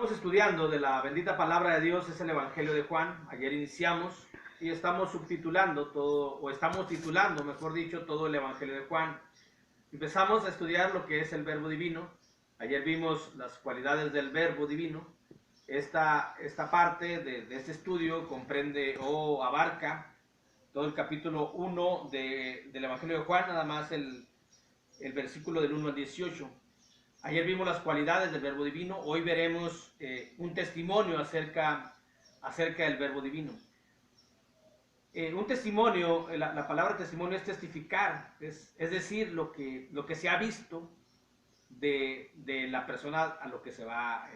Estamos estudiando de la bendita palabra de Dios, es el Evangelio de Juan. Ayer iniciamos y estamos subtitulando todo, o estamos titulando, mejor dicho, todo el Evangelio de Juan. Empezamos a estudiar lo que es el verbo divino. Ayer vimos las cualidades del verbo divino. Esta parte de este estudio comprende o abarca todo el capítulo 1 del Evangelio de Juan, nada más el versículo del 1 al 18. Ayer vimos las cualidades del verbo divino, hoy veremos un testimonio acerca del verbo divino. Un testimonio, la palabra testimonio es testificar, es decir, lo que se ha visto de la persona a lo que se va,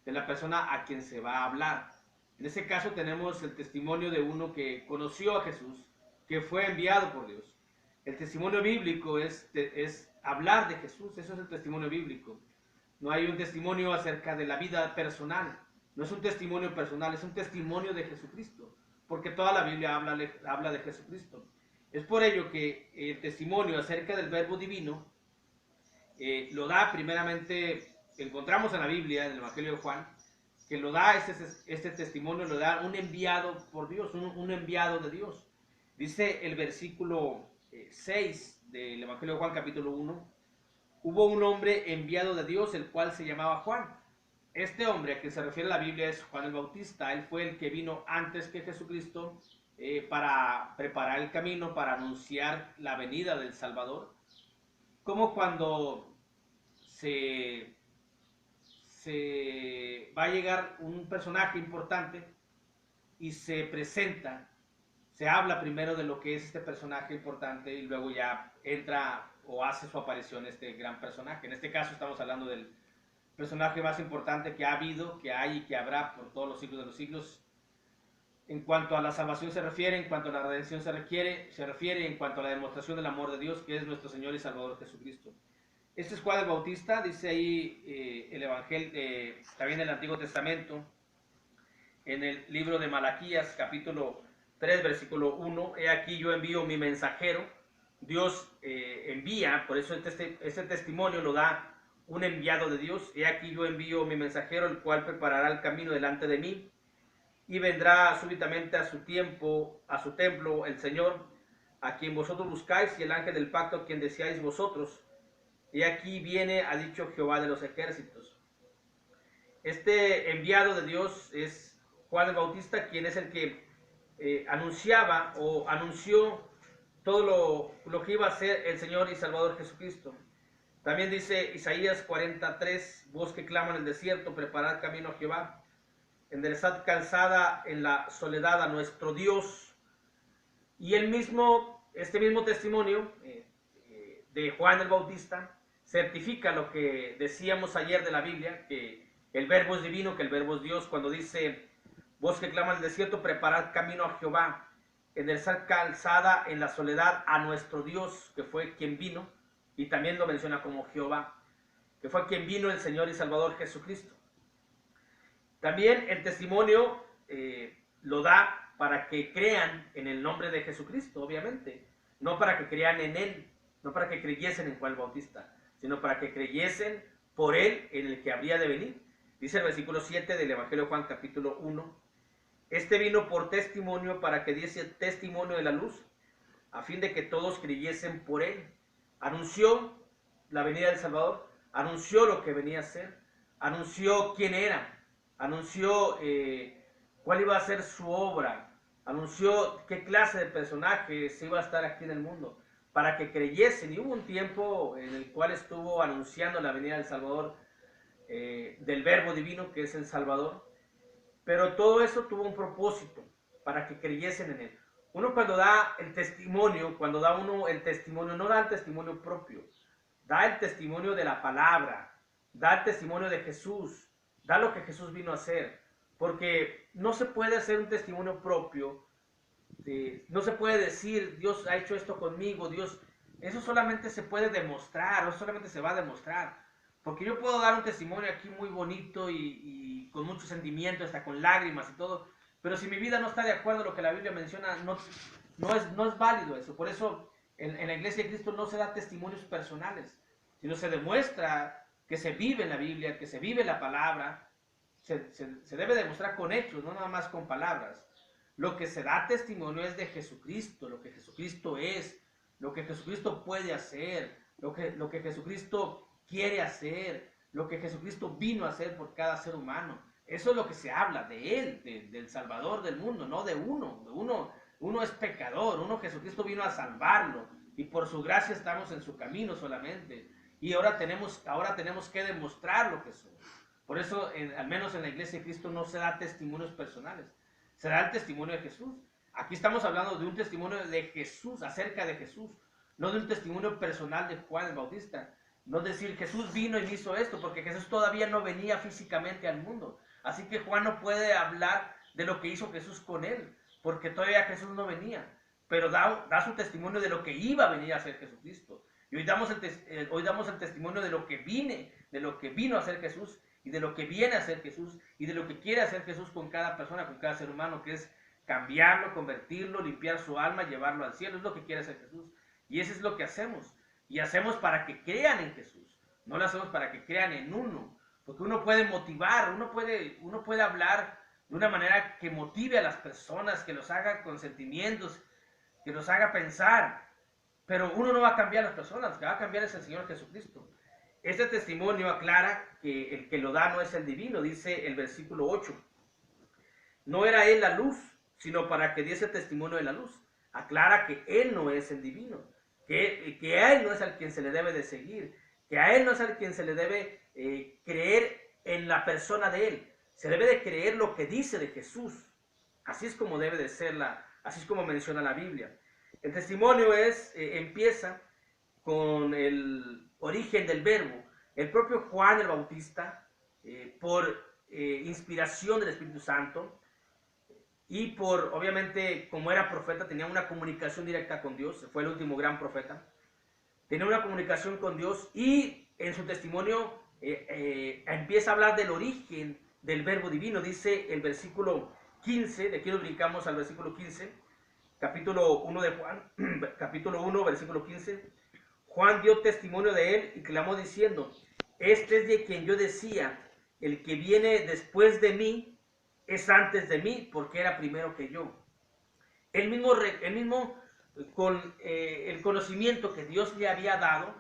de la persona a quien se va a hablar. En este caso tenemos el testimonio de uno que conoció a Jesús, que fue enviado por Dios. El testimonio bíblico es hablar de Jesús, eso es el testimonio bíblico. No hay un testimonio acerca de la vida personal, no es un testimonio personal, es un testimonio de Jesucristo, porque toda la Biblia habla de Jesucristo. Es por ello que el testimonio acerca del verbo divino lo da primeramente, encontramos en la Biblia, en el Evangelio de Juan, que lo da este testimonio, lo da un enviado por Dios, un enviado de Dios. Dice el versículo 6 del Evangelio de Juan capítulo 1, hubo un hombre enviado de Dios, el cual se llamaba Juan. Este hombre a quien se refiere la Biblia es Juan el Bautista. Él fue el que vino antes que Jesucristo para preparar el camino, para anunciar la venida del Salvador. Como cuando se va a llegar un personaje importante y se presenta, se habla primero de lo que es este personaje importante y luego ya entra o hace su aparición este gran personaje. En este caso estamos hablando del personaje más importante que ha habido, que hay y que habrá por todos los siglos de los siglos. En cuanto a la salvación se refiere, en cuanto a la redención se refiere, en cuanto a la demostración del amor de Dios, que es nuestro Señor y Salvador Jesucristo. Este es Juan el Bautista, dice ahí el Evangelio, también en el Antiguo Testamento, en el libro de Malaquías, capítulo 3, versículo 1, he aquí yo envío mi mensajero. Dios envía, por eso este testimonio lo da un enviado de Dios. He aquí yo envío mi mensajero, el cual preparará el camino delante de mí, y vendrá súbitamente a su templo, el Señor, a quien vosotros buscáis, y el ángel del pacto a quien deseáis vosotros. Y aquí viene, ha dicho Jehová de los ejércitos. Este enviado de Dios es Juan el Bautista, quien es el que anunciaba o anunció todo lo que iba a ser el Señor y Salvador Jesucristo. También dice Isaías 43, voz que clama en el desierto, preparad camino a Jehová, enderezad calzada en la soledad a nuestro Dios. Y este mismo testimonio de Juan el Bautista certifica lo que decíamos ayer de la Biblia, que el verbo es divino, que el verbo es Dios, cuando dice, voz que clama en el desierto, preparad camino a Jehová, enderezad calzada en la soledad a nuestro Dios, que fue quien vino, y también lo menciona como Jehová, que fue quien vino, el Señor y Salvador Jesucristo. También el testimonio lo da para que crean en el nombre de Jesucristo, obviamente, no para que crean en Él, no para que creyesen en Juan el Bautista, sino para que creyesen por Él en el que habría de venir. Dice el versículo 7 del Evangelio de Juan capítulo 1, este vino por testimonio para que diese testimonio de la luz, a fin de que todos creyesen por Él. Anunció la venida del Salvador, anunció lo que venía a ser, anunció quién era, anunció cuál iba a ser su obra, anunció qué clase de personaje se iba a estar aquí en el mundo, para que creyesen. Y hubo un tiempo en el cual estuvo anunciando la venida del Salvador, del verbo divino que es el Salvador, pero todo eso tuvo un propósito, para que creyesen en Él. Uno cuando da el testimonio, no da el testimonio propio, da el testimonio de la palabra, da el testimonio de Jesús, da lo que Jesús vino a hacer, porque no se puede hacer un testimonio propio, no se puede decir, Dios ha hecho esto conmigo, eso solamente se puede demostrar, o solamente se va a demostrar, porque yo puedo dar un testimonio aquí muy bonito y con mucho sentimiento, hasta con lágrimas y todo, pero si mi vida no está de acuerdo a lo que la Biblia menciona, no es válido eso. Por eso en la Iglesia de Cristo no se da testimonios personales, sino se demuestra que se vive en la Biblia, que se vive la palabra, se debe demostrar con hechos, no nada más con palabras. Lo que se da testimonio es de Jesucristo, lo que Jesucristo es, lo que Jesucristo puede hacer, lo que Jesucristo quiere hacer, lo que Jesucristo vino a hacer por cada ser humano. Eso es lo que se habla de Él, del Salvador del mundo, no de uno. Uno es pecador, Jesucristo vino a salvarlo y por su gracia estamos en su camino solamente. Y ahora tenemos que demostrar lo que somos. Por eso, al menos en la Iglesia de Cristo, no se da testimonios personales. Se da el testimonio de Jesús. Aquí estamos hablando de un testimonio de Jesús, acerca de Jesús. No de un testimonio personal de Juan el Bautista. No decir, Jesús vino y me hizo esto, porque Jesús todavía no venía físicamente al mundo. Así que Juan no puede hablar de lo que hizo Jesús con él, porque todavía Jesús no venía. Pero da su testimonio de lo que iba a venir a hacer Jesucristo. Y hoy damos el testimonio de lo que vino a hacer Jesús, y de lo que viene a hacer Jesús, y de lo que quiere hacer Jesús con cada persona, con cada ser humano, que es cambiarlo, convertirlo, limpiar su alma, llevarlo al cielo. Es lo que quiere hacer Jesús. Y eso es lo que hacemos. Y hacemos para que crean en Jesús. No lo hacemos para que crean en uno. Porque uno puede motivar, uno puede hablar de una manera que motive a las personas, que los haga con sentimientos, que los haga pensar. Pero uno no va a cambiar a las personas, lo que va a cambiar es el Señor Jesucristo. Este testimonio aclara que el que lo da no es el divino, dice el versículo 8. No era él la luz, sino para que diese testimonio de la luz. Aclara que él no es el divino, que a él no es al quien se le debe de seguir, que a él no es al quien se le debe creer en la persona de él. Se debe de creer lo que dice de Jesús. Así es como debe de ser, así es como menciona la Biblia. El testimonio empieza con el origen del verbo. El propio Juan el Bautista, por inspiración del Espíritu Santo, y obviamente, como era profeta, tenía una comunicación directa con Dios. Fue el último gran profeta. Tenía una comunicación con Dios y en su testimonio empieza a hablar del origen del verbo divino. Dice el versículo 15, de aquí nos brincamos al versículo 15, capítulo 1 de Juan, capítulo 1, versículo 15. Juan dio testimonio de él y clamó diciendo, este es de quien yo decía, el que viene después de mí es antes de mí, porque era primero que yo. Él mismo con el conocimiento que Dios le había dado,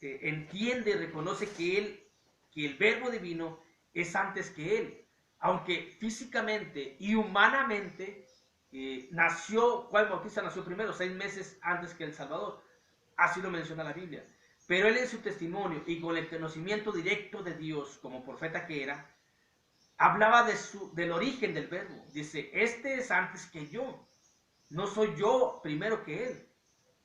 entiende y reconoce que el verbo divino es antes que él. Aunque físicamente y humanamente Juan el Bautista nació primero, 6 meses antes que el Salvador. Así lo menciona la Biblia. Pero él en su testimonio y con el conocimiento directo de Dios, como profeta que era, hablaba del origen del verbo. Dice, este es antes que yo. No soy yo primero que él,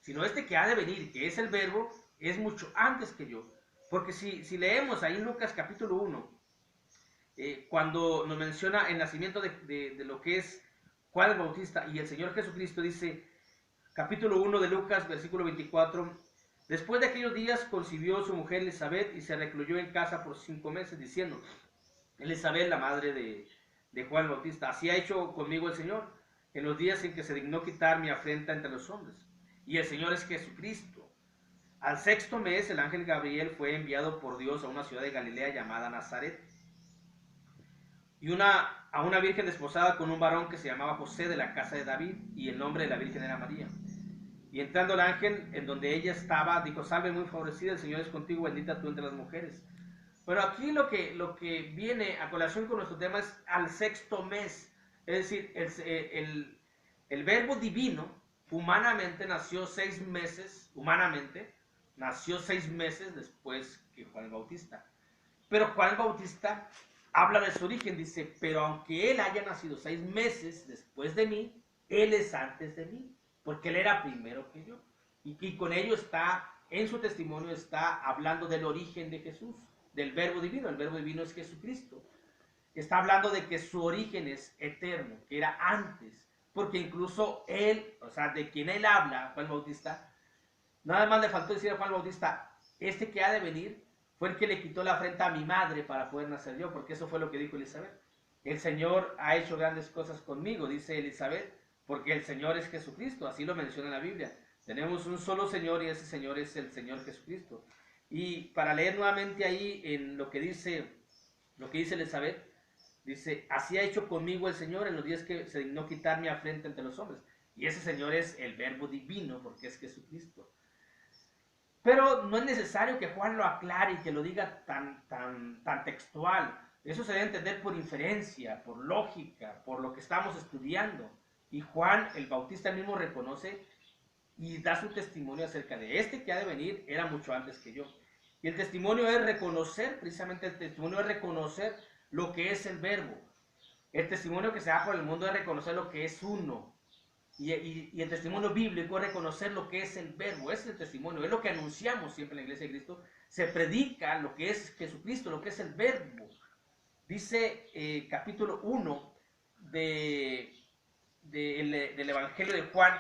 sino este que ha de venir, que es el verbo, es mucho antes que yo. Porque si leemos ahí en Lucas capítulo 1, cuando nos menciona el nacimiento de lo que es Juan el Bautista y el Señor Jesucristo, dice, capítulo 1 de Lucas, versículo 24, después de aquellos días concibió su mujer Elizabeth y se recluyó en casa por 5 meses, diciendo, Elizabeth, la madre de Juan el Bautista, así ha hecho conmigo el Señor, en los días en que se dignó quitar mi afrenta entre los hombres. Y el Señor es Jesucristo. Al 6º mes, el ángel Gabriel fue enviado por Dios a una ciudad de Galilea llamada Nazaret, y a una virgen desposada con un varón que se llamaba José, de la casa de David, y el nombre de la virgen era María. Y entrando el ángel en donde ella estaba, dijo, salve muy favorecida, el Señor es contigo, bendita tú entre las mujeres. Pero aquí lo que viene a colación con nuestro tema es al 6º mes. Es decir, el verbo divino humanamente nació 6 meses, nació 6 meses después que Juan el Bautista. Pero Juan el Bautista habla de su origen, dice, pero aunque él haya nacido 6 meses después de mí, él es antes de mí, porque él era primero que yo. Y con ello en su testimonio está hablando del origen de Jesús, del verbo divino. El verbo divino es Jesucristo. Está hablando de que su origen es eterno, que era antes, porque incluso él, o sea, de quien él habla, Juan Bautista, nada más le faltó decir a Juan Bautista, este que ha de venir fue el que le quitó la afrenta a mi madre para poder nacer yo, porque eso fue lo que dijo Elizabeth. El Señor ha hecho grandes cosas conmigo, dice Elizabeth, porque el Señor es Jesucristo, así lo menciona la Biblia. Tenemos un solo Señor y ese Señor es el Señor Jesucristo. Y para leer nuevamente ahí en lo que dice Elizabeth, Dice, así ha hecho conmigo el Señor en los días que se dignó quitar mi afrenta entre los hombres. Y ese Señor es el Verbo divino, porque es Jesucristo. Pero no es necesario que Juan lo aclare y que lo diga tan textual. Eso se debe entender por inferencia, por lógica, por lo que estamos estudiando. Y Juan, el Bautista mismo, reconoce y da su testimonio acerca de este que ha de venir, era mucho antes que yo. Y el testimonio es reconocer, precisamente el testimonio es reconocer lo que es el Verbo. El testimonio que se da por el mundo es reconocer lo que es uno. Y el testimonio bíblico es reconocer lo que es el Verbo. Ese es el testimonio, es lo que anunciamos siempre en la Iglesia de Cristo. Se predica lo que es Jesucristo, lo que es el Verbo. Dice capítulo 1 del Evangelio de Juan,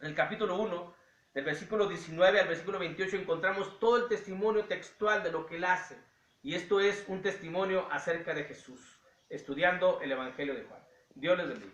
en el capítulo 1, del versículo 19 al versículo 28, encontramos todo el testimonio textual de lo que él hace. Y esto es un testimonio acerca de Jesús, estudiando el Evangelio de Juan. Dios les bendiga.